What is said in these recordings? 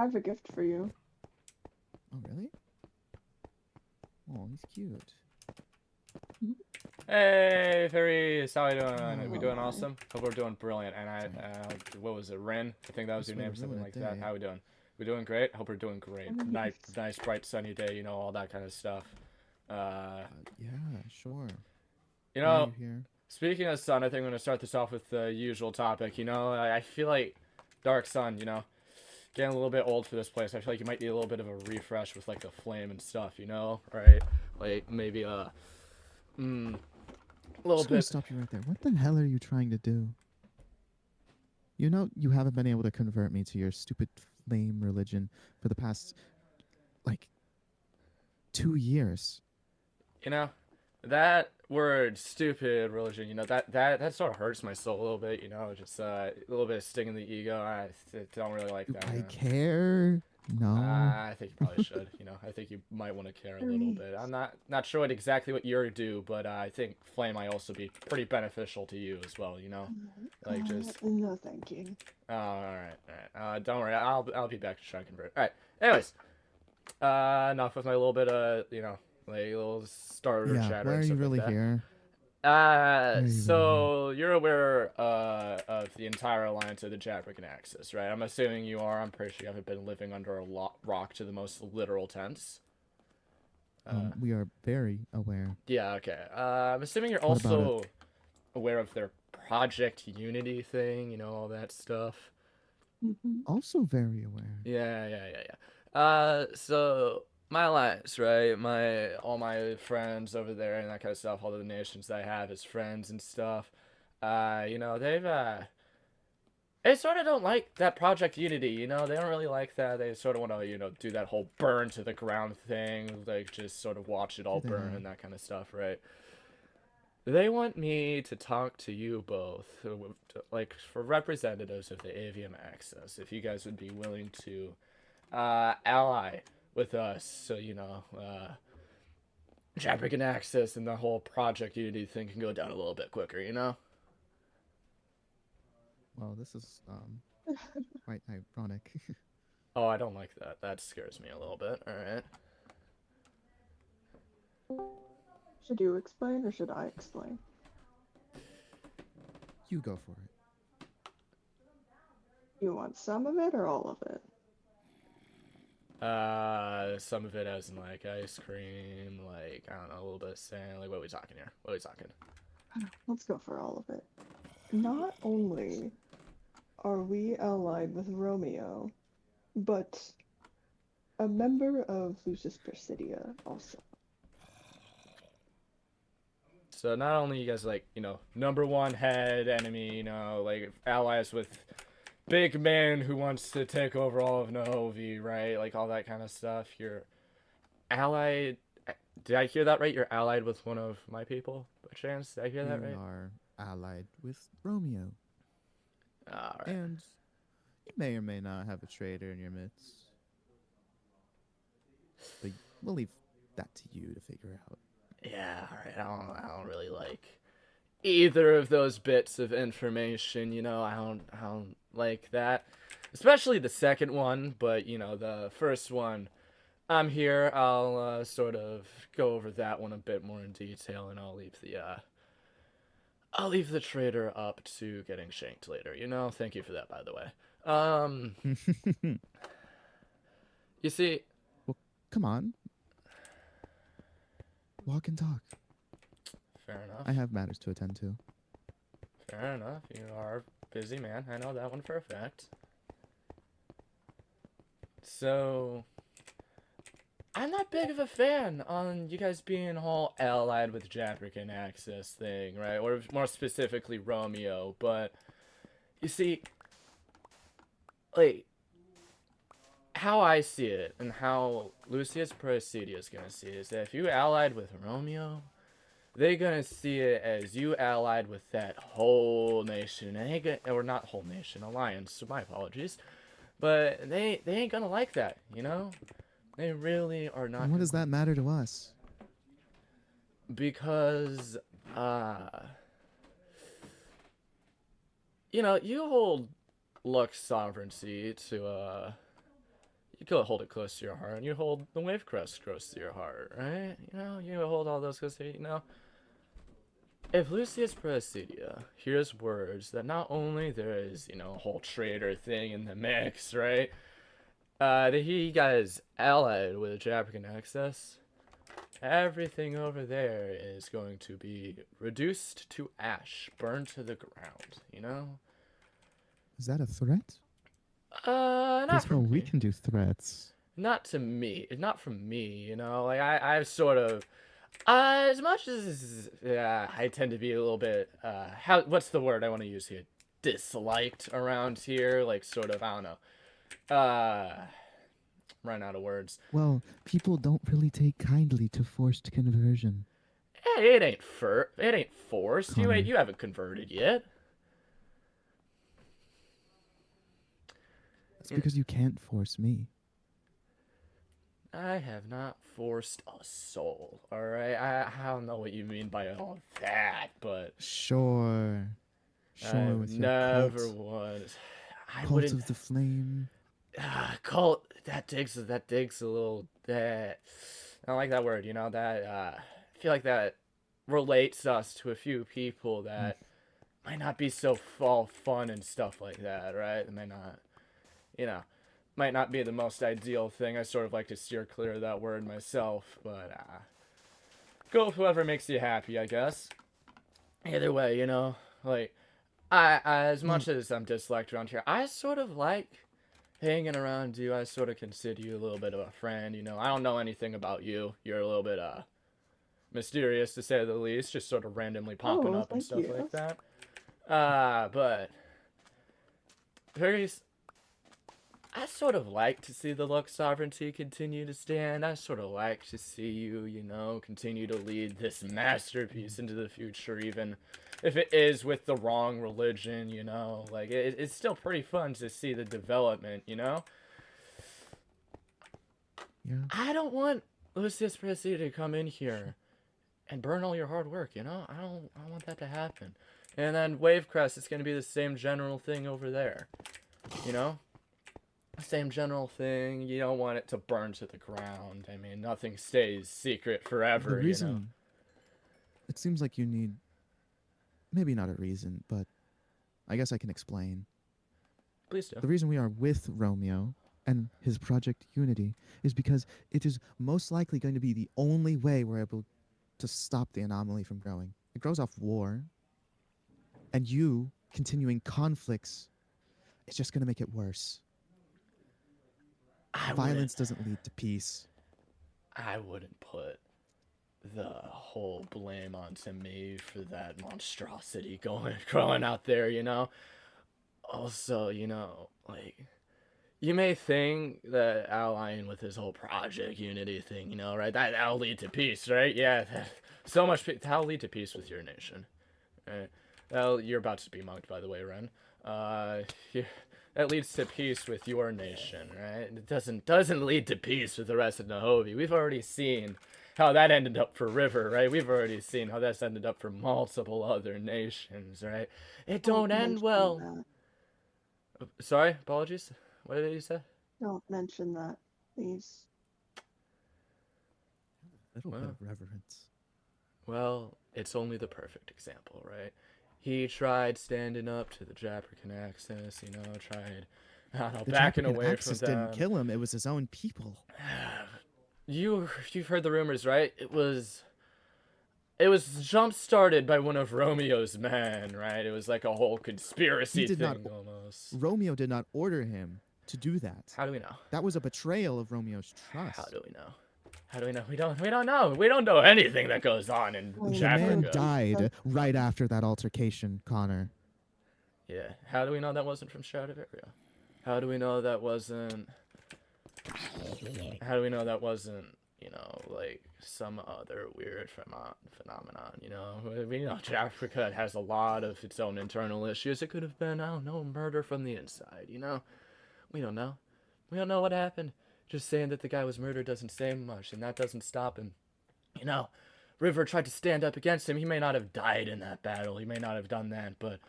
I have a gift for you. Oh, really? Oh, he's cute. Hey, Fariis, how you doing? Are we Oh doing my. awesome? Hope we're doing brilliant. And Sorry. what was it, Ren? I think that was I your swear to name, something ruin a like that. day. How we doing? We doing great? Hope we're doing great. Nice, Nice. nice, bright, sunny day. You know, all that kind of stuff. Uh, Yeah, sure. you Why are know, you here? speaking of sun, I think I'm gonna start this off with the usual topic. You know, I feel like Dark Sun. You know, getting a little bit old for this place. I feel like you might need a little bit of a refresh with like the flame and stuff. You know, right? Like maybe a little Just gonna bit. stop you right there. What the hell are you trying to do? You know, you haven't been able to convert me to your stupid flame religion for the past, like, 2 years. You know, that word stupid religion, you know, that sort of hurts my soul a little bit, you know, just a little bit of sting in the ego. I don't really like Do that, you I know. care? No. I think you probably should, you know. I think you might want to care a little bit. I'm Fariis. not sure what exactly what you're do, but I think flame might also be pretty beneficial to you as well, you know. Like just No, thank you. all right. Don't worry. I'll be back to try and convert. All right. Anyways, enough with my little bit of, you know, like little starter Yeah, chatter why and are you stuff like really that. here? Why are you really here? So you're aware of the entire alliance of the Japrican Axis, right? I'm assuming you are. I'm pretty sure you haven't been living under a rock to the most literal tense. We are very aware. Yeah, okay. I'm assuming you're What about it? also aware of their Project Unity thing, you know, all that stuff. Hmm. Also very aware. Yeah. So my alliance, right? My all my friends over there and that kind of stuff. All the nations that I have as friends and stuff. You know, they sort of don't like that Project Unity. You know, they don't really like that. They sort of want to, you know, do that whole burn to the ground thing, like just sort of watch it Do all they burn now? and that kind of stuff, right? They want me to talk to you both, like for representatives of the Avium Axis, if you guys would be willing to ally with us, so you know, Japrican Axis and the whole Project Unity thing can go down a little bit quicker, you know. Well, this is quite ironic. Oh, I don't like that. That scares me a little bit. All right. Should you explain or should I explain? You go for it. You want some of it or all of it? Some of it as in like ice cream, like I don't know, a little bit of sand. Like, what are we talking here? What are we talking? Let's go for all of it. Not only are we allied with Romeo, but a member of Lucis Praesidia also. So not only you guys like, you know, number one head enemy, you know, like allies with big man who wants to take over all of Novi, right? Like all that kind of stuff. You're allied. Did I hear that right? You're allied with one of my people, by chance? Did I hear that We right? are allied with Romeo. All right. And you may or may not have a traitor in your midst. But we'll leave that to you to figure out. Yeah, all right. I don't really like either of those bits of information. You know, I don't like that, especially the second one. But you know, the first one, I'm here. I'll sort of go over that one a bit more in detail, and I'll leave the trader up to getting shanked later. You know, thank you for that, by the way. Um, you see, Well, come on. Walk and talk. fair enough. I have matters to attend to. Fair enough. You are a busy man. I know that one for a fact. So, I'm not big of a fan on you guys being all allied with Japrican Axis thing, right? Or more specifically Romeo. But you see, like how I see it and how Lucis Praesidia is gonna see it is that if you allied with Romeo, they're gonna see it as you allied with that whole nation, and or not whole nation alliance. So my apologies, but they ain't gonna like that, you know. They really are And not what gonna does that matter to us? because uh you know you hold Lux Sovereignty to you could hold it close to your heart, and you hold the Wavecrest close to your heart, right? You know, you hold all those close to you know. If Lucis Praesidia hears words that not only there is, you know, a whole traitor thing in the mix, right? That he guys allied with Japrican Axis, everything over there is going to be reduced to ash, burned to the ground, you know? Is that a threat? Not Because from we me. can do threats. Not to me. Not from me, you know? Like, I've sort of... as much as I tend to be a little bit, what's the word I want to use here? Disliked around here, like, sort of, I don't know. Run out of words. Well, people don't really take kindly to forced conversion. Hey, it ain't forced. Connor. You haven't converted yet. It's because you can't force me. I have not forced a soul, alright? I don't know what you mean by all that, but... Sure. Sure, I with your never cult. was. I Cult wouldn't... of the Flame. Cult, that digs a little... I don't like that word, you know? That, I feel like that relates us to a few people that might not be so all fun and stuff like that, right? It might not, you know... might not be the most ideal thing. I sort of like to steer clear of that word myself, but go with whoever makes you happy, I guess. Either way, you know, like I as much as I'm disliked around here, I sort of like hanging around you. I sort of consider you a little bit of a friend, you know. I don't know anything about you. You're a little bit mysterious to say the least, just sort of randomly popping Oh, up and thank stuff you. like that. But Fariis, I sort of like to see the Lux Sovereignty continue to stand. I sort of like to see you, you know, continue to lead this masterpiece into the future, even if it is with the wrong religion, you know. Like, it's still pretty fun to see the development, you know? Yeah. I don't want Lucis Praesidia to come in here and burn all your hard work, you know? I don't want that to happen. And then Wavecrest, it's going to be the same general thing over there, you know? Same general thing. You don't want it to burn to the ground. I mean, nothing stays secret forever, The reason, you know. it seems like you need, maybe not a reason, but I guess I can explain. Please do. The reason we are with Romeo and his Project Unity is because it is most likely going to be the only way we're able to stop the anomaly from growing. It grows off war, and you continuing conflicts is just going to make it worse. Violence doesn't lead to peace. I wouldn't put the whole blame onto me for that monstrosity growing out there, you know. Also, you know, like, you may think that allying with this whole Project Unity thing, you know, right? That'll lead to peace, right? Yeah, so much peace. That'll lead to peace with your nation. Right? You're about to be mugged, by the way, Ren. That leads to peace with your nation, right? It doesn't lead to peace with the rest of Nahovi. We've already seen how that ended up for River, right? We've already seen how that's ended up for multiple other nations, right? It don't end well. That. Sorry, apologies. What did you say? Don't mention that, please. A little bit of reverence. Well, it's only the perfect example, right? He tried standing up to the Japrican Axis, you know, tried, I don't know, backing away Axis from them. didn't kill him, it was his own people. You've heard the rumors, right? It was jump started by one of Romeo's men, right? It was like a whole conspiracy thing almost. Romeo did not order him to do that. How do we know? That was a betrayal of Romeo's trust. How do we know? How do we know? We don't know. We don't know anything that goes on in The Japrica. man died right after that altercation, Connor. Yeah. How do we know that wasn't from Stradivaria? How do we know that wasn't... How do we know that wasn't, you know, like some other weird phenomenon, you know? We know Japrica has a lot of its own internal issues. It could have been, I don't know, murder from the inside, you know? We don't know. We don't know what happened. Just saying that the guy was murdered doesn't say much, and that doesn't stop him. You know, River tried to stand up against him. He may not have died in that battle. He may not have done that, but,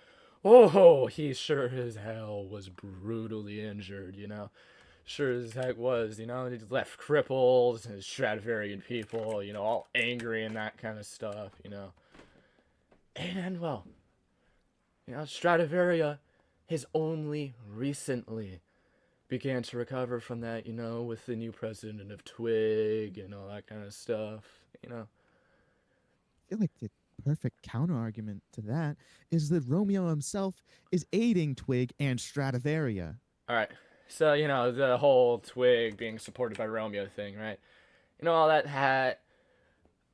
oh, he sure as hell was brutally injured, you know? sure as heck was, you know. He left crippled, and Stradivarian people, you know, all angry and that kind of stuff, you know. And well, you know, Stradivaria has only recently began to recover from that, you know, with the new president of Twig and all that kind of stuff, you know. I feel like the perfect counter argument to that is that Romeo himself is aiding Twig and Stradivaria. All right. So, you know, the whole Twig being supported by Romeo thing, right? You know, all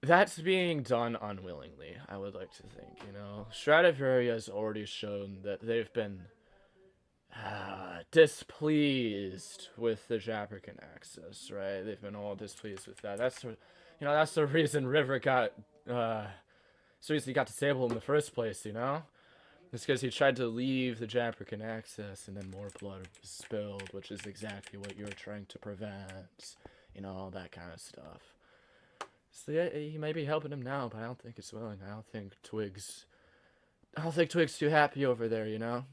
that's being done unwillingly, I would like to think, you know. Stradivaria has already shown that they've been displeased with the Japrican Axis, right? They've been all displeased with that. That's the reason River got, so he got disabled in the first place, you know? It's because he tried to leave the Japrican Axis and then more blood was spilled, which is exactly what you were trying to prevent, you know, all that kind of stuff. So yeah, he may be helping him now, but I don't think it's willing. I don't think Twig's too happy over there, you know?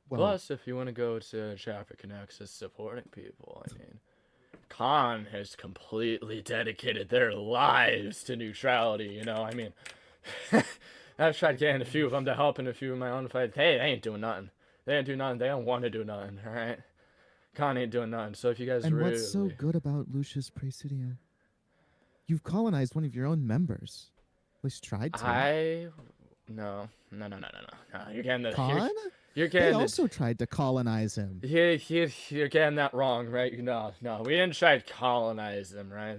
Well, Plus, if you want to go to Japrican Axis supporting people, I mean, Khan has completely dedicated their lives to neutrality, you know? I mean, I've tried getting a few of them to help in a few of my own fights. Hey, they ain't doing nothing. They ain't do nothing. They don't want to do nothing, alright? Khan ain't doing nothing. So if you guys and really... what's so good about Lucis Praesidia? You've colonized one of your own members. At least tried to. No. You're getting the... Khan? You're They getting also tried to colonize him. You're getting that wrong, right? No, we didn't try to colonize them, right?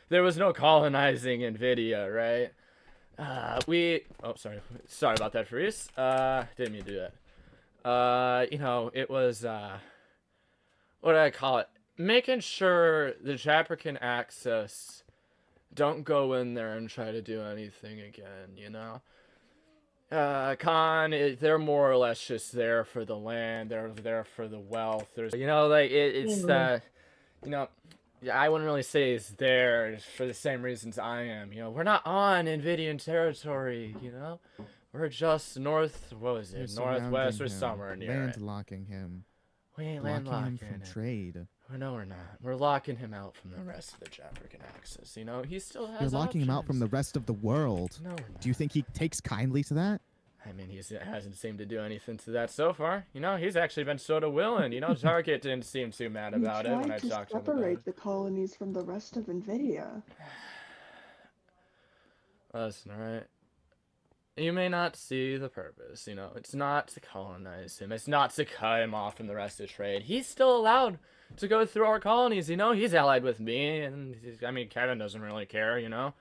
There was no colonizing NVIDIA, right? Sorry about that, Fariis. Didn't mean to do that. You know, it was, what do I call it? Making sure the Japrican Axis don't go in there and try to do anything again, you know? They're more or less just there for the land. They're there for the wealth. There's, you know, like it's that, you know, I wouldn't really say it's there for the same reasons I am. You know, we're not on Invidian territory. You know, we're just north. What was it? Northwest or somewhere near it. Landlocking him. We ain't Blocking him landlocking from him. trade. No, we're not. We're locking him out from the rest of the Japrican Axis. You know, he still has. You're locking him out from the rest of the world. No, we're not. Do you think he takes kindly to that? I mean, he hasn't seemed to do anything to that so far. You know, he's actually been sort of willing. You know, Target didn't seem too mad about it when I talked to him about it. Separate the colonies from the rest of NVIDIA. Listen, alright? You may not see the purpose, you know. It's not to colonize him. It's not to cut him off from the rest of trade. He's still allowed to go through our colonies, you know. He's allied with me, and I mean, Kevin doesn't really care, you know.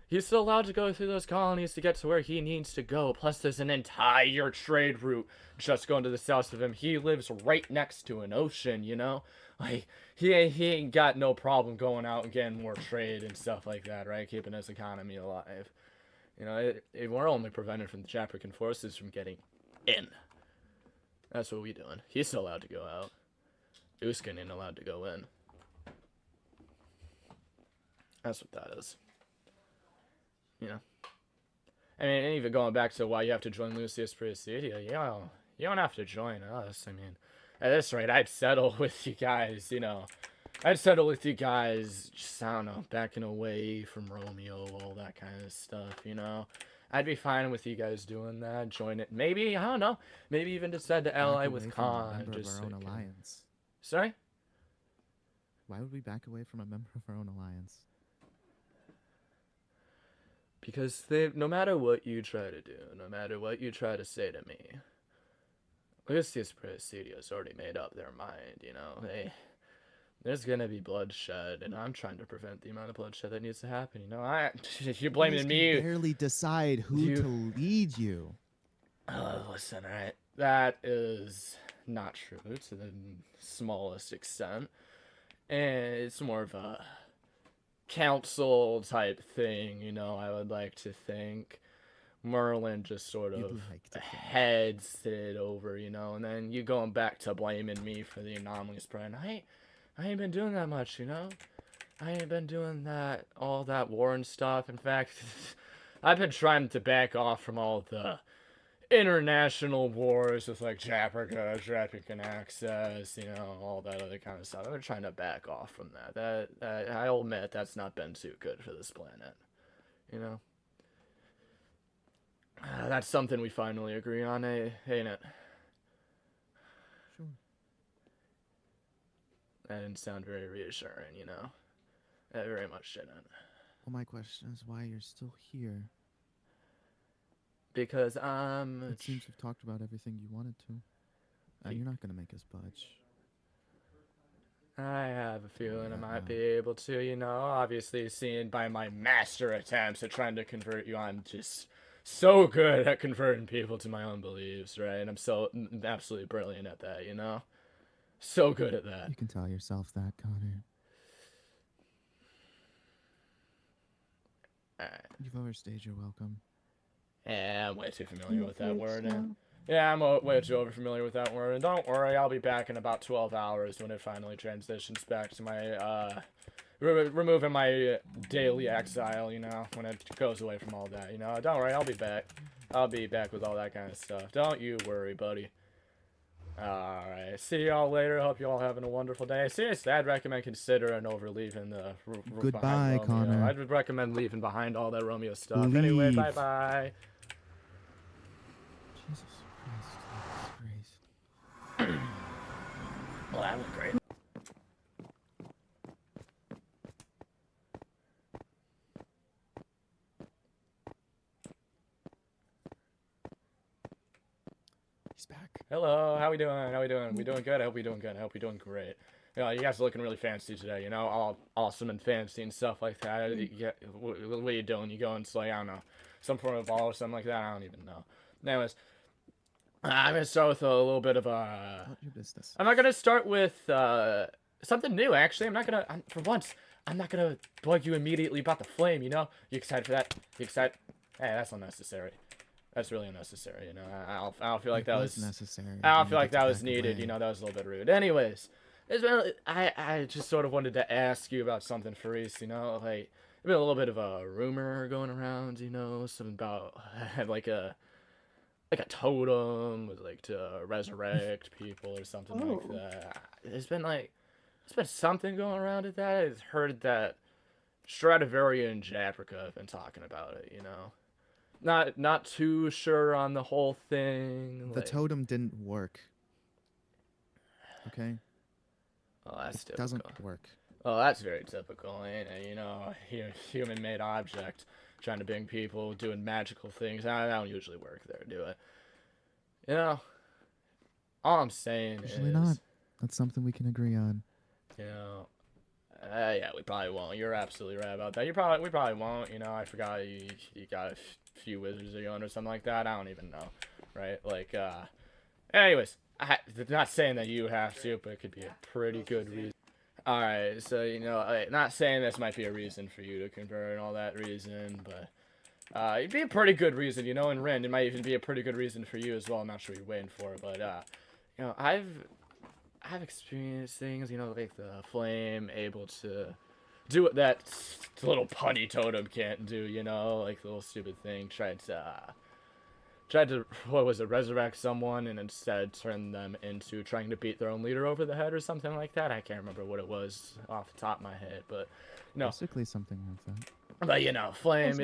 He's still allowed to go through those colonies to get to where he needs to go. Plus, there's an entire trade route just going to the south of him. He lives right next to an ocean, you know? Like, he ain't got no problem going out and getting more trade and stuff like that, right? Keeping his economy alive. You know, we're only prevented from the Japrican forces from getting in. That's what we doing. He's still allowed to go out. Uskin ain't allowed to go in. That's what that is. You know, I mean, and even going back to why you have to join Lucis Praesidia, you don't have to join us. I mean, at this rate, I'd settle with you guys, you know. I'd settle with you guys, just, I don't know, backing away from Romeo, all that kind of stuff, you know. I'd be fine with you guys doing that, join it. Maybe, I don't know, maybe even decide to ally with Khan. Just our own alliance. Sorry? Why would we back away from a member of our own alliance? Because no matter what you try to do, no matter what you try to say to me, Lucis Praesidia's already made up their mind, you know. There's gonna be bloodshed, and I'm trying to prevent the amount of bloodshed that needs to happen, you know. You're blaming me. You barely decide who to lead you. Listen, alright. That is not true to the smallest extent. And it's more of a council type thing, you know, I would like to think. Merlin just sort of heads it over, you know, and then you going back to blaming me for the anomalous pride. I ain't been doing that much, you know. I ain't been doing all that war and stuff. In fact, I've been trying to back off from all the international wars with like Japrican Axis, all that other kind of stuff. I'm trying to back off from that. That I'll admit that's not been too good for this planet. You know, that's something we finally agree on, ain't it? Sure. That didn't sound very reassuring, That very much didn't. Well, my question is why you're still here. Because It seems you've talked about everything you wanted to. And you're not going to make us budge. I have a feeling I might be able to, obviously seeing by my master attempts at trying to convert you, I'm just so good at converting people to my own beliefs, right? And I'm so absolutely brilliant at that, So good at that. You can tell yourself that, Connor. You've overstayed your welcome. Yeah, I'm way too familiar with that word. So. Yeah, I'm way too overfamiliar with that word. And don't worry, I'll be back in about 12 hours when it finally transitions back to my, removing my daily exile, when it goes away from all that, Don't worry, I'll be back. I'll be back with all that kind of stuff. Don't you worry, buddy. Alright, see y'all later. Hope you all having a wonderful day. Seriously, I'd recommend considering over leaving the roof Goodbye, behind Romeo. Connor. I'd recommend leaving behind all that Romeo stuff. Leave. Anyway, bye-bye. Jesus Christ, disgrace. Well, that went great. He's back. Hello, how we doing? We doing good? I hope we doing good. I hope we doing great. You guys are looking really fancy today, all awesome and fancy and stuff like that. What are you doing? You going to, like, I don't know, some form of ball or something like that? I don't even know. Anyways, I'm going to start with a little bit of a... What your business? I'm not going to start with something new, actually. For once, I'm not going to bug you immediately about the flame, You excited for that? You excited? Hey, that's unnecessary. That's really unnecessary, I don't feel like that was necessary. I don't feel like that was needed, that was a little bit rude. Anyways, I just sort of wanted to ask you about something, Fariis, like, there's been a little bit of a rumor going around, something about, like a totem with, like, to resurrect people or something like that. There's been something going around at that. I've heard that Stradivaria and Japrican have been talking about it, Not too sure on the whole thing. The totem didn't work. Okay? Oh, that's It typical. doesn't work. Oh, that's very typical, ain't it? Human-made object trying to bring people doing magical things. I don't usually work there, do it? All I'm saying Usually is... not. That's something we can agree on. Yeah, we probably won't. You're absolutely right about that. We probably won't. I forgot you got a few wizards of your own or something like that. I don't even know, right? Like, anyways, not saying that you have to, but it could be a pretty good reason. All right, so not saying this might be a reason for you to convert and all that reason, but it'd be a pretty good reason. In Ren, it might even be a pretty good reason for you as well. I'm not sure you're waiting for it, but I've experienced things, like the flame able to do what that little punny totem can't do, like the little stupid thing, tried to, what was it, resurrect someone and instead turn them into trying to beat their own leader over the head or something like that. I can't remember what it was off the top of my head, but Basically something like that. But flame,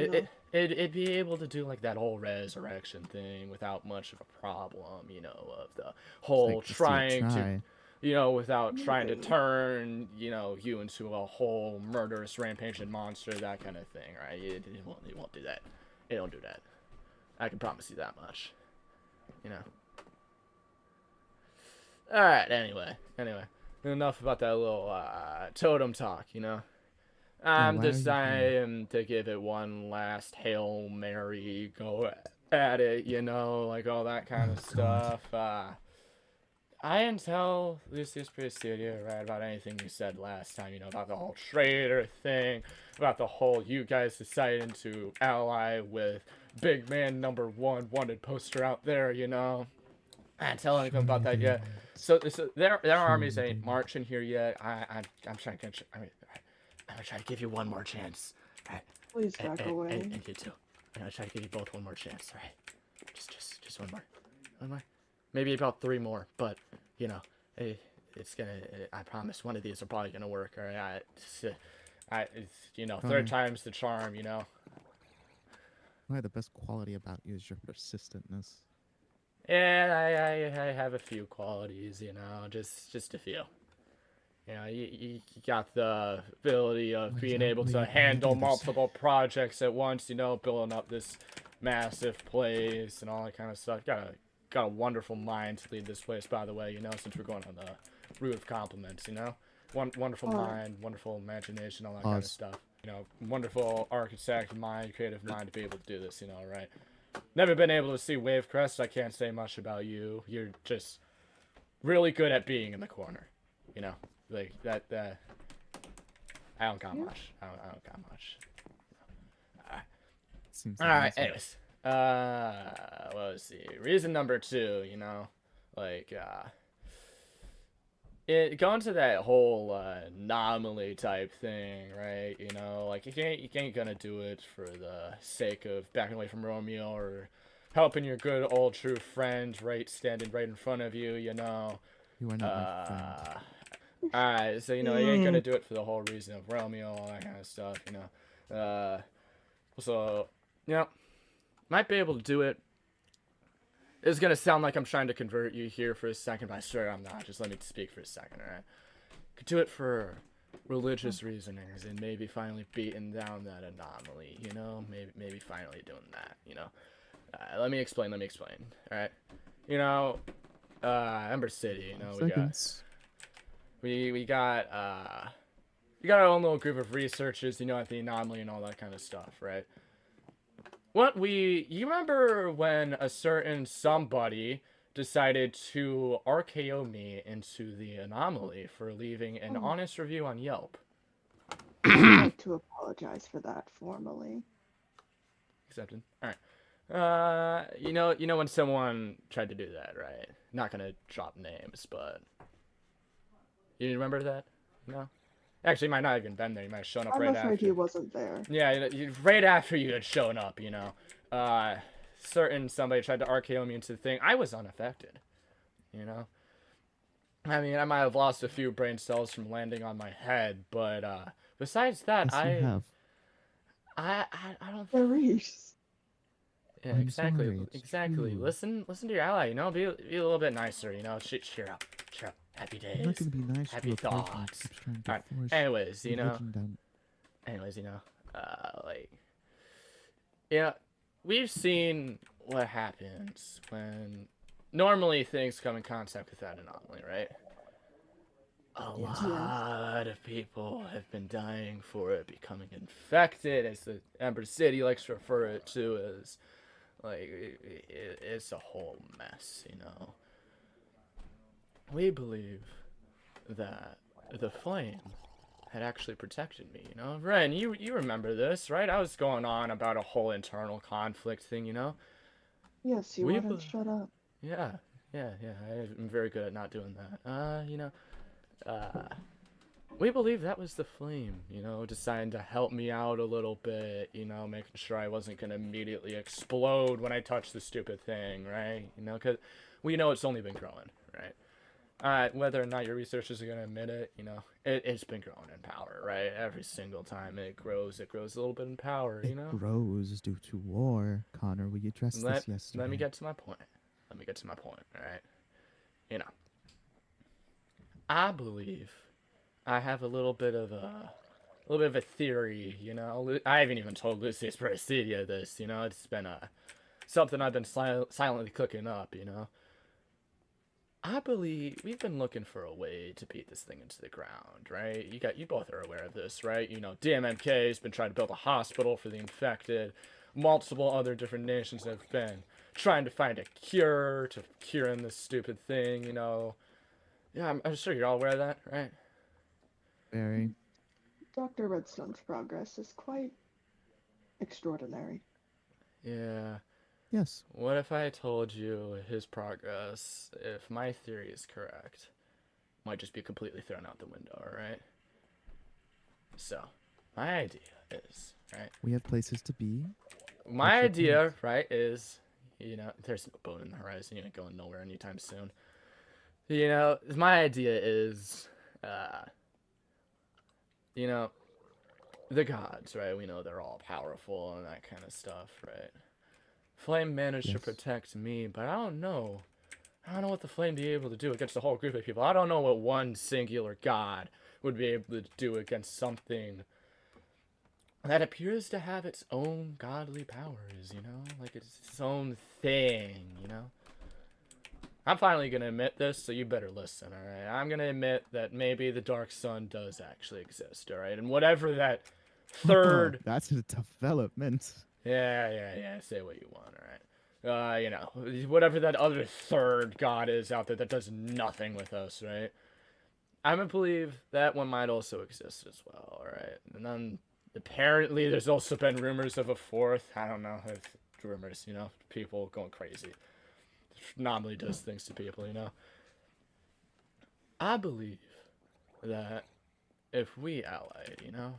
it'd be able to do like that whole resurrection thing without much of a problem, of the whole Like, trying to... without trying to turn, you into a whole murderous, rampaging monster, that kind of thing, right? It won't do that. It don't do that. I can promise you that much. Alright, anyway. Enough about that little, totem talk, I'm deciding to give it one last Hail Mary go at it, like all that kind of stuff. I didn't tell Lucis Praesidia, right, about anything you said last time, about the whole traitor thing, about the whole you guys deciding to ally with Big Man #1 wanted poster out there, I didn't tell anything about that yet. So their armies ain't marching here yet. I'm trying to I'm gonna try to give you one more chance. Right? Please back away. And you too. I'm gonna try to give you both one more chance, alright? Just Just one more. One more. Maybe about 3 more, but, you know, it's gonna, I promise one of these are probably gonna work, alright? It's, you know, Connor. 3rd time's the charm, you know? Why the best quality about you is your persistentness. Yeah, I have a few qualities, you know, just a few. You know, you got the ability of What being able exactly to are you handle doing? multiple projects at once, you know, building up this massive place and all that kind of stuff. Got a wonderful mind to lead this place, by the way, you know, since we're going on the route of compliments, you know? Wonderful mind, wonderful imagination, all that kind of stuff. You know, wonderful architect mind, creative mind to be able to do this, you know, right? Never been able to see Wavecrest. I can't say much about you. You're just really good at being in the corner, you know? Like, that I don't got much. I don't got much. Seems All like right. awesome. Anyways, well, let's see. Reason number 2. You know, like it going to that whole anomaly type thing, right? You know, like you ain't gonna do it for the sake of backing away from Romeo or helping your good old true friend standing right in front of you. You know. You are not my friend. Alright, so you know you ain't gonna do it for the whole reason of Romeo, all that kind of stuff, you know. So you know, might be able to do it. It's gonna sound like I'm trying to convert you here for a second, but I swear I'm not. Just let me speak for a second, alright? Could do it for religious reasonings and maybe finally beating down that anomaly, you know? Maybe finally doing that, you know? Let me explain, alright? You know, Ember City, you know, Seconds. we got our own little group of researchers, you know, at the anomaly and all that kind of stuff, right? You remember when a certain somebody decided to RKO me into the anomaly for leaving an honest review on Yelp? I'd like to apologize for that formally. Accepted. All right. You know when someone tried to do that, right? Not gonna drop names, but you remember that? No. Actually, you might not have even been there. You might have shown up I'm right afraid after. he wasn't there. Yeah, right after you had shown up, you know. Somebody tried to RKO me into the thing. I was unaffected, you know. I mean, I might have lost a few brain cells from landing on my head, but besides that, Yes, you have. I don't. Fariis. Yeah, I'm exactly, sorry, it's exactly. true. Listen to your ally. You know, be a little bit nicer. You know, cheer up. Happy I'm not days. gonna be nice Happy to a person who thoughts. keeps trying to All right. force Anyways, you know. religion down. Like, yeah, we've seen what happens when normally things come in contact with that anomaly, right? A Yes. lot of people have been dying for it becoming infected, as the Ember City likes to refer it to as. Like, it's a whole mess, you know. We believe that the flame had actually protected me, you know? Ren, you remember this, right? I was going on about a whole internal conflict thing, you know? Yes, you wouldn't shut up. Yeah, I'm very good at not doing that. We believe that was the flame, you know, deciding to help me out a little bit, you know, making sure I wasn't going to immediately explode when I touched the stupid thing, right? You know, because we know it's only been growing, right? Whether or not your researchers are going to admit it, you know, it's been growing in power, right? Every single time it grows a little bit in power, you know? It grows due to war. Connor, we addressed this yesterday. Let me get to my point. Alright? You know, I believe I have a little bit of a theory, you know. I haven't even told Lucis Praesidia this, you know. It's been something I've been silently cooking up, you know. I believe we've been looking for a way to beat this thing into the ground, right? You both are aware of this, right? You know, DMMK's been trying to build a hospital for the infected. Multiple other different nations have been trying to find a cure to curing this stupid thing, you know. Yeah, I'm sure you're all aware of that, right? Very. Dr. Redstone's progress is quite extraordinary. Yeah. Yes. What if I told you his progress, if my theory is correct, might just be completely thrown out the window, alright? So, my idea is, right? We have places to be. My What's your idea, point? right, is You know, there's no boat in the horizon. You ain't going nowhere anytime soon. You know, my idea is, uh, you know, the gods, right? We know they're all powerful and that kind of stuff, right? Flame managed to Yes. protect me, but I don't know. I don't know what the flame be able to do against a whole group of people. I don't know what one singular god would be able to do against something that appears to have its own godly powers, you know? Like it's its own thing, you know? I'm finally gonna admit this, so you better listen, alright? I'm gonna admit that maybe the Dark Sun does actually exist, alright? And whatever that third... That's a development. Yeah, say what you want, alright? You know, whatever that other third god is out there that does nothing with us, right? I'm gonna believe that one might also exist as well, alright? And then, apparently, there's also been rumors of a fourth. I don't know, it's rumors, you know? People going crazy. Normally does things to people, you know? I believe that if we allied, you know,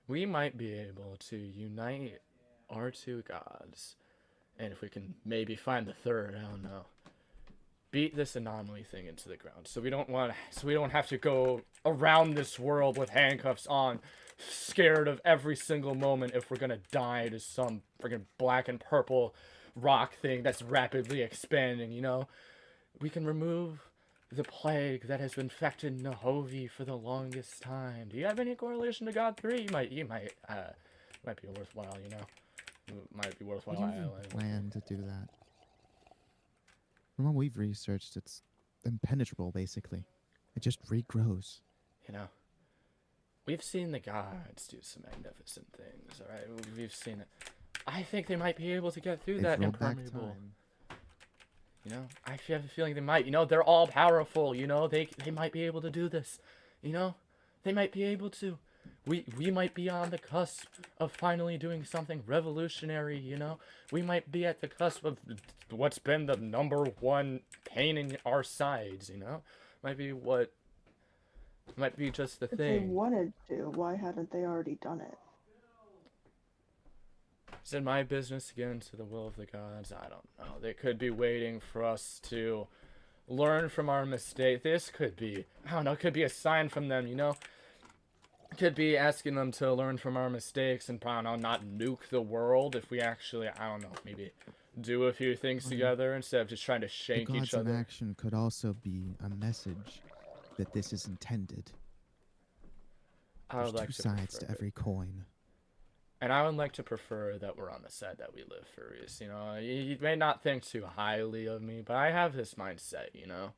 we might be able to unite our two gods. And if we can maybe find the third, I don't know. Beat this anomaly thing into the ground. So we don't have to go around this world with handcuffs on, scared of every single moment if we're gonna die to some freaking black and purple rock thing that's rapidly expanding, you know? We can remove the plague that has infected Nahovi for the longest time. Do you have any correlation to God 3? Might be worthwhile, you know? It might be worthwhile. What do you plan to do that? From what we've researched, it's impenetrable, basically. It just regrows. You know, we've seen the gods do some magnificent things, alright? We've seen it. I think they might be able to get through that impermeable. You know, I have a feeling they might. You know, they're all powerful. You know, they might be able to do this. You know, they might be able to. We might be on the cusp of finally doing something revolutionary. You know, we might be at the cusp of what's been the #1 pain in our sides. You know, might be just the If they thing. wanted to, why haven't they already done it? Is it my business to get into the will of the gods? I don't know. They could be waiting for us to learn from our mistake. This could be, I don't know, it could be a sign from them, you know? It could be asking them to learn from our mistakes and, I don't know, not nuke the world if we actually, I don't know, maybe do a few things together instead of just trying to shank each The gods other. in action could also be a message that this is intended. There's two sides to every coin. And I would like to prefer that we're on the side that we live, Fariis. You know, you may not think too highly of me, but I have this mindset, you know?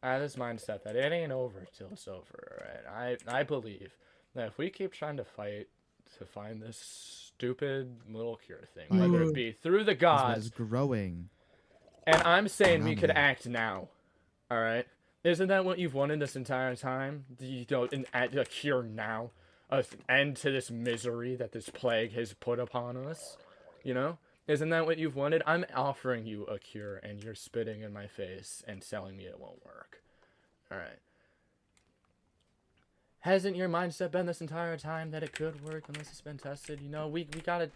I have this mindset that it ain't over till it's over, right? I believe that if we keep trying to fight to find this stupid little cure thing, whether it be through the gods... Is growing. And I'm saying we could act now, alright? Isn't that what you've wanted this entire time? You know, a cure now? An end to this misery that this plague has put upon us, you know? Isn't that what you've wanted? I'm offering you a cure, and you're spitting in my face and telling me it won't work. Alright. Hasn't your mindset been this entire time that it could work unless it's been tested? You know, we gotta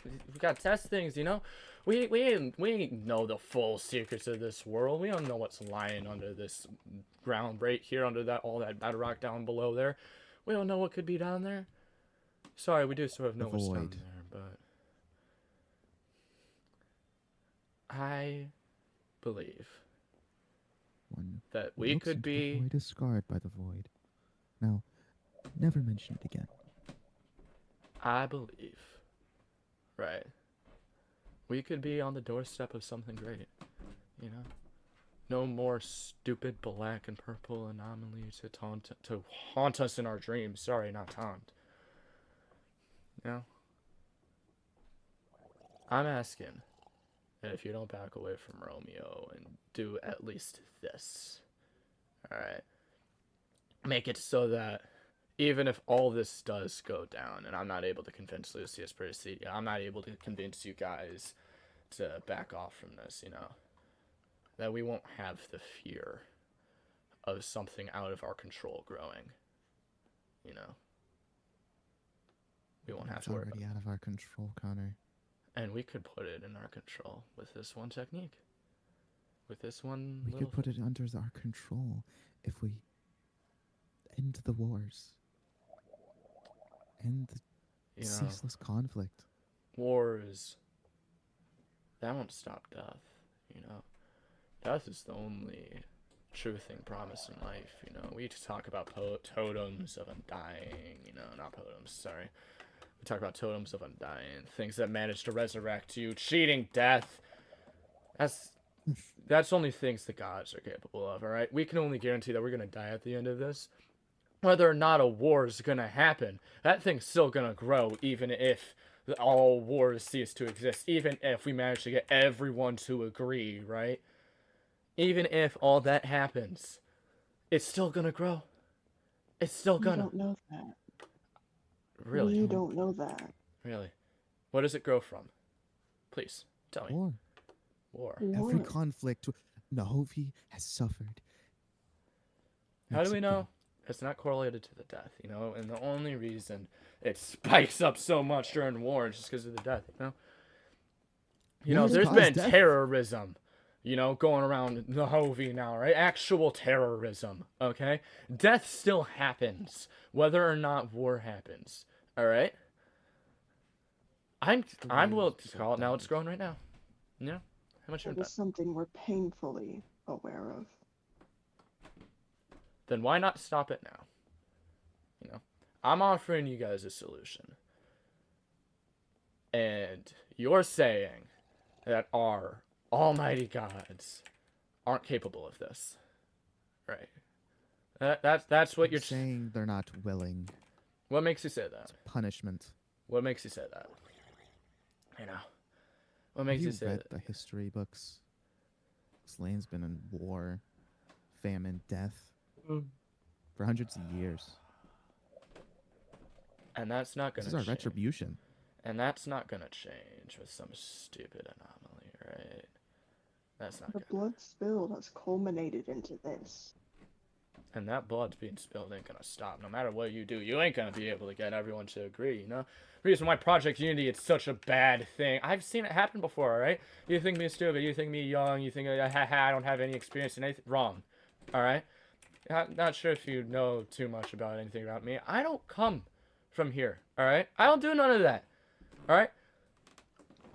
test things, you know? We ain't know the full secrets of this world. We don't know what's lying under this ground right here, under all that bedrock down below there. We don't know what could be down there. Sorry, we do sort of know what's down there, but I believe that we could be... The void is scarred by the void. Now, never mention it again. I believe, right, we could be on the doorstep of something great, you know? No more stupid black and purple anomaly to haunt us in our dreams. Sorry, not taunt. You know? I'm asking that if you don't back away from Romeo and do at least this, alright? Make it so that even if all this does go down and I'm not able to convince Lucis Praesidia, I'm not able to convince you guys to back off from this, you know? That we won't have the fear of something out of our control growing, you know? We won't have to worry about it. It's already out of our control, Connor. And we could put it in our control with this one technique. With this one We little could put it under our control if we end the wars. End the you know, ceaseless conflict. wars. That won't stop death, you know. Death is the only true thing promised in life, you know. We talk about totems of undying, you know, not totems, sorry. We talk about totems of undying, things that manage to resurrect you, cheating death. That's only things the gods are capable of, alright? We can only guarantee that we're gonna die at the end of this. Whether or not a war is gonna happen, that thing's still gonna grow, even if all wars cease to exist. Even if we manage to get everyone to agree, right? Even if all that happens, it's still gonna grow. It's still We gonna. don't know that. Really? We don't know that. Really? What does it grow from? Please, tell me. War. War. Every War. conflict Nahovi has suffered. How do makes we it know? grow. It's not correlated to the death, you know? And the only reason it spikes up so much during war is just because of the death, you know? You know, Wars there's cause been death. terrorism, you know, going around Nahovi now, right? Actual terrorism, okay? Death still happens, whether or not war happens, all right? I'm willing to call it now. It's growing right now. You know? How much you That want is something we're painfully aware of. Then why not stop it now? You know? I'm offering you guys a solution. And you're saying that our almighty gods aren't capable of this. Right. That's what I'm you're saying they're not willing. What makes you say that? Punishment. What makes you say that? You know. What Have makes you you say read that? the history books? Slane's been in war, famine, death for hundreds of years. And that's not This gonna is our change. retribution. And that's not gonna change with some stupid anomaly, right? That's not The gonna. blood spilled has culminated into this. And that blood's being spilled ain't gonna stop. No matter what you do, you ain't gonna be able to get everyone to agree, you know? Reason why Project Unity is such a bad thing. I've seen it happen before, alright? You think me stupid, you think me young, you think I don't have any experience in anything. Wrong. Alright? Not sure if you know too much about anything about me. I don't come from here, alright? I don't do none of that. Alright?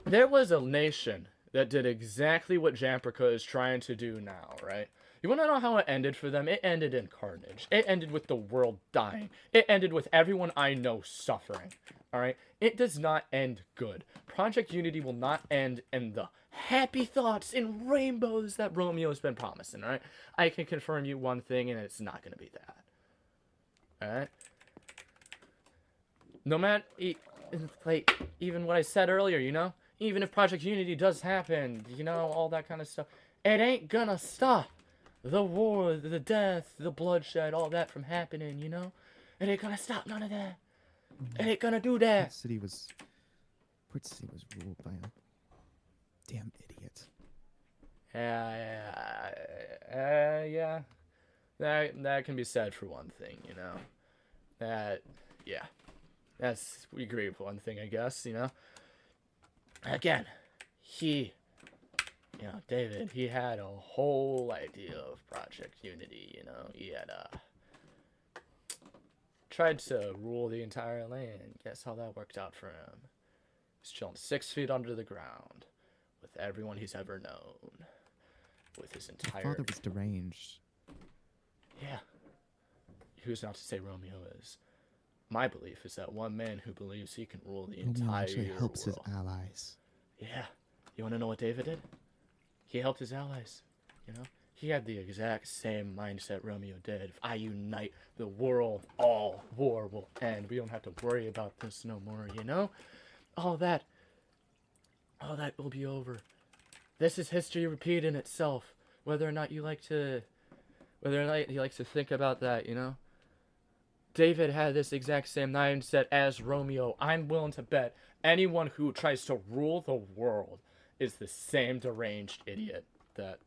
There was a nation that did exactly what Japrica is trying to do now, right? You want to know how it ended for them? It ended in carnage. It ended with the world dying. It ended with everyone I know suffering. Alright? It does not end good. Project Unity will not end in the happy thoughts and rainbows that Romeo's been promising, alright? I can confirm you one thing, and it's not going to be that. Alright? No matter, like, even what I said earlier, you know? Even if Project Unity does happen, you know, all that kind of stuff, it ain't gonna stop the war, the death, the bloodshed, all that from happening, you know? It ain't gonna stop none of that. It ain't gonna do that. Port City was ruled by a damn idiot. Yeah. That can be said for one thing, you know? Yeah. We agree with one thing, I guess, you know? Again, David, he had a whole idea of Project Unity, you know? He had, tried to rule the entire land. Guess how that worked out for him? He's chilling 6 feet under the ground with everyone he's ever known. With his My entire... father was deranged. Yeah. Who's not to say Romeo is? My belief is that one man who believes he can rule the Romeo entire actually helps his world. allies. Yeah. You want to know what David did? He helped his allies. You know? He had the exact same mindset Romeo did. If I unite the world, all war will end. We don't have to worry about this no more, you know? All that will be over. This is history repeating itself. Whether or not you like to think about that, you know? David had this exact same mindset as Romeo. I'm willing to bet anyone who tries to rule the world is the same deranged idiot that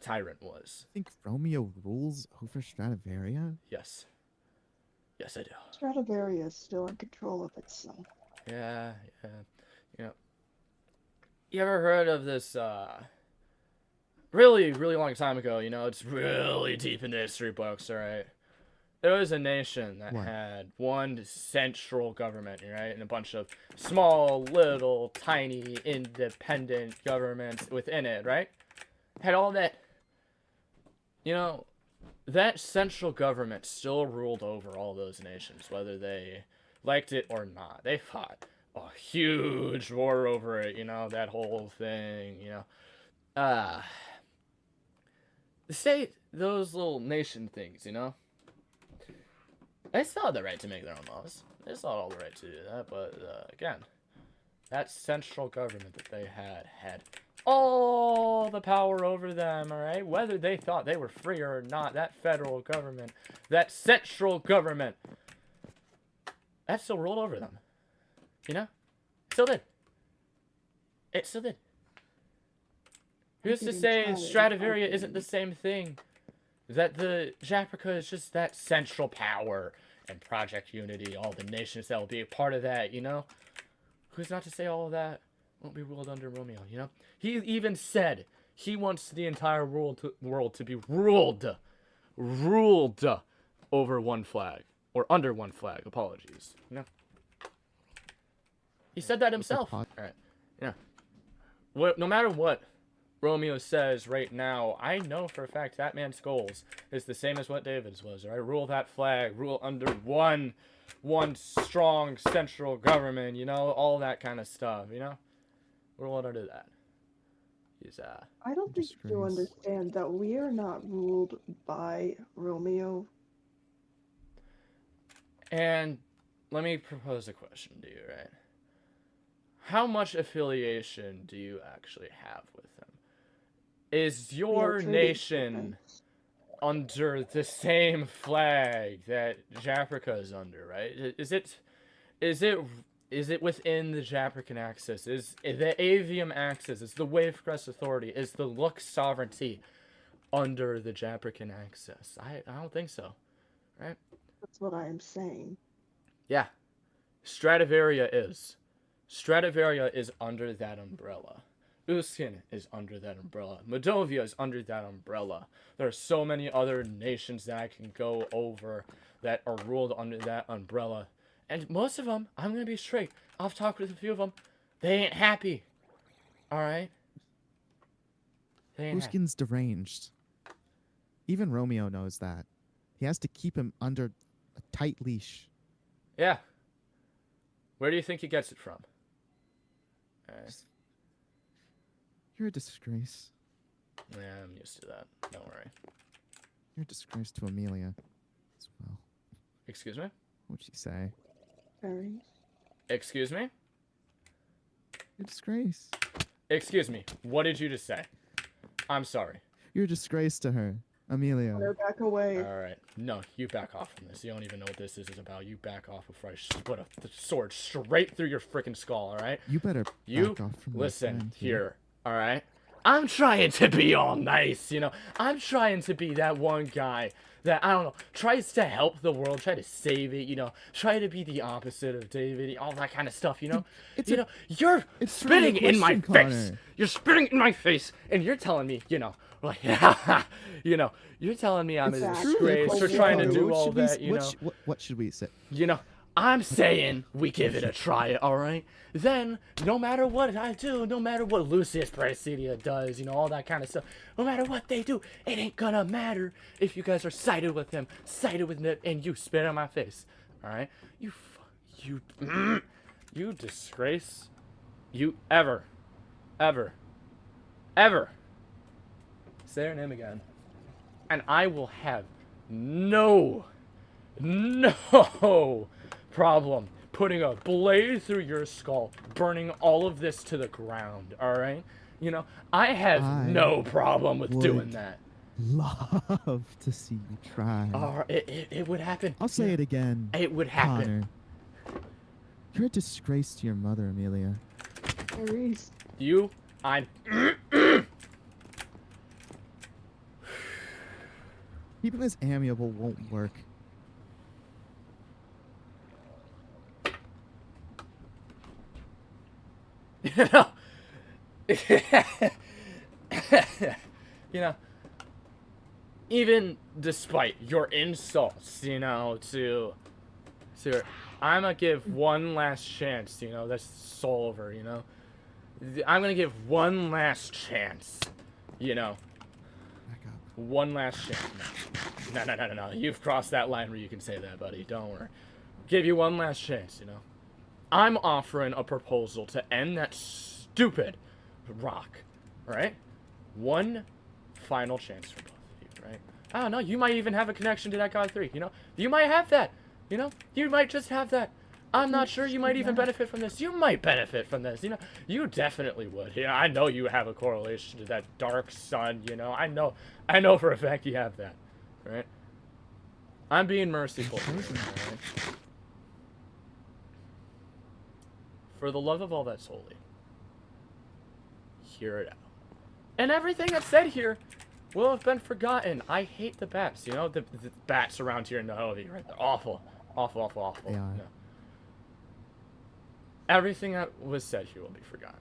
tyrant was. I think Romeo rules over Stradivaria? Yes. Yes, I do. Stradivaria is still in control of itself. Yeah, yeah. You know, you ever heard of this, really, really long time ago, you know, it's really deep in the history books, alright? There was a nation that What? had one central government, right? And a bunch of small, little, tiny, independent governments within it, right? Had all that, you know, that central government still ruled over all those nations, whether they liked it or not. They fought a huge war over it, you know, that whole thing, you know. Uh, the state, those little nation things, you know, they still had the right to make their own laws. They still had all the right to do that, but again, that central government that they had all the power over them, alright? Whether they thought they were free or not, that federal government, that central government, that still ruled over them. You know? Still did. It still did. Who's to say Stradivaria isn't the same thing? That the Japrica is just that central power and Project Unity, all the nations that will be a part of that, you know? Who's not to say all of that won't be ruled under Romeo, you know? He even said he wants the entire world to be ruled over one flag. Or under one flag, apologies, you know? He said that himself. Alright, yeah. No matter what Romeo says right now, I know for a fact that man's goals is the same as what David's was, right? Rule that flag, rule under one strong central government, you know, all that kind of stuff, you know? Rule under that. He's I don't think you Disgrace. understand that we are not ruled by Romeo. And let me propose a question to you, right? How much affiliation do you actually have with him? Is We are your trading nation partners. under the same flag that Japrica is under, right? Is it within the Japrican Axis? Is the Avium Axis? Is the Wavecrest Authority? Is the Lux Sovereignty under the Japrican Axis? I don't think so, right? That's what I am saying. Yeah, Stradivaria is. Stradivaria is under that umbrella. Uskin is under that umbrella. Modovia is under that umbrella. There are so many other nations that I can go over that are ruled under that umbrella. And most of them, I'm going to be straight. I've talked with a few of them. They ain't happy. Alright? They ain't happy. Uskin's deranged. Even Romeo knows that. He has to keep him under a tight leash. Yeah. Where do you think he gets it from? You're a disgrace. Yeah, I'm used to that. Don't worry. You're a disgrace to Amelia as well. Excuse me? What'd she say? Fariis. Excuse me? You're a disgrace. Excuse me. What did you just say? I'm sorry. You're a disgrace to her, Amelia. Connor, back away. Alright. No, you back off from this. You don't even know what this is about. You back off before I put the sword straight through your freaking skull, alright? You better You back off from my listen friend here, alright? I'm trying to be all nice, you know? I'm trying to be that one guy that, I don't know, tries to help the world, try to save it, you know? Try to be the opposite of David, all that kind of stuff, you know? You're spitting in my face! You're spitting in my face, and you're telling me, you know, like, you know, you're telling me I'm a disgrace for trying to do all that, you know? What should we say? You know, I'm saying we give it a try, alright? Then, no matter what I do, no matter what Lucis Praesidia does, you know, all that kind of stuff, no matter what they do, it ain't gonna matter if you guys are sided with him, sided with Nip, and you spit in my face, alright? You disgrace. You ever say their name again, and I will have no problem putting a blade through your skull, burning all of this to the ground, alright? You know, I have no problem with doing that. Love to see you try. It would happen. I'll say it again. It would happen. Connor. You're a disgrace to your mother, Amelia. Fariis. Keeping this amiable won't work. know, you know, even despite your insults, to I'm gonna give one last chance, that's Solver, I'm gonna give one last chance, Back up. one last chance. No. You've crossed that line where you can say that, buddy. Don't worry. Give you one last chance, I'm offering a proposal to end that stupid rock, right? One final chance for both of you, right? I don't know. You might even have a connection to that God 3, You might have that, You might just have that. I'm not sure. You might even benefit from this. You might benefit from this, You definitely would. I know you have a correlation to that dark sun, I know for a fact you have that, right? I'm being merciful here, right? For the love of all that's holy, hear it out. And everything that's said here will have been forgotten. I hate the bats. The bats around here in the Hove, right? They're awful. Awful. They are. Everything that was said here will be forgotten.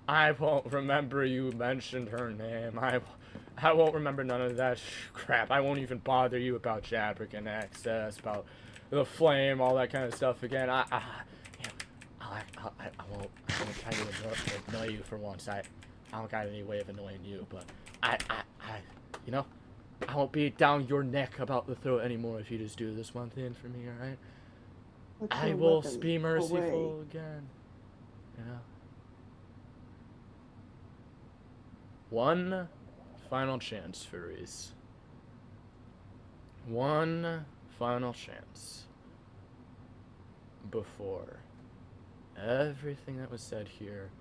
I won't remember you mentioned her name. I won't remember none of that crap. I won't even bother you about Japrican access, about the flame, all that kind of stuff again. I won't try to annoy you for once. I don't got any way of annoying you, but I won't be down your neck about the throat anymore if you just do this one thing for me, alright? I will be merciful again. One final chance, Fariis. One final chance. Before everything that was said here,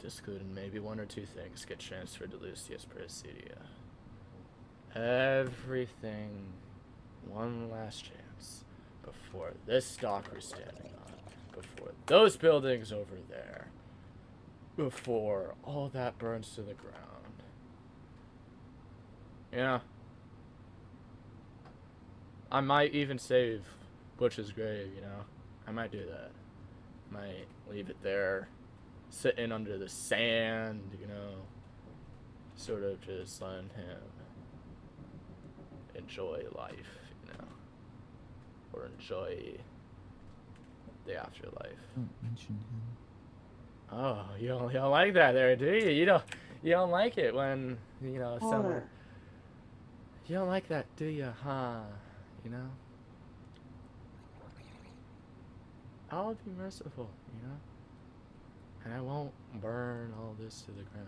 excluding maybe one or two things, get transferred to Lucis Praesidia. Everything, one last chance, before this dock we're standing on, before those buildings over there, before all that burns to the ground. I might even save Butch's grave, I might do that. Might leave it there, sitting under the sand, sort of just letting him enjoy life, or enjoy the afterlife. Don't mention him. Oh, you don't like that there, do you? You don't like it when, someone... You don't like that, do you, huh? I'll be merciful, and I won't burn all this to the ground,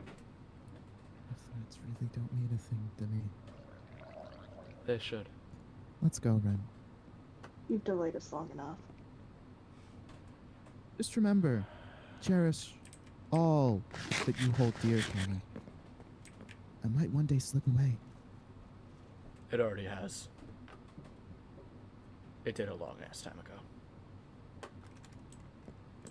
Our threats really don't mean a thing to me. They should. Let's go, Ren. You've delayed us long enough. Just remember, cherish all that you hold dear, Connor. I might one day slip away. It already has. It did a long ass time ago.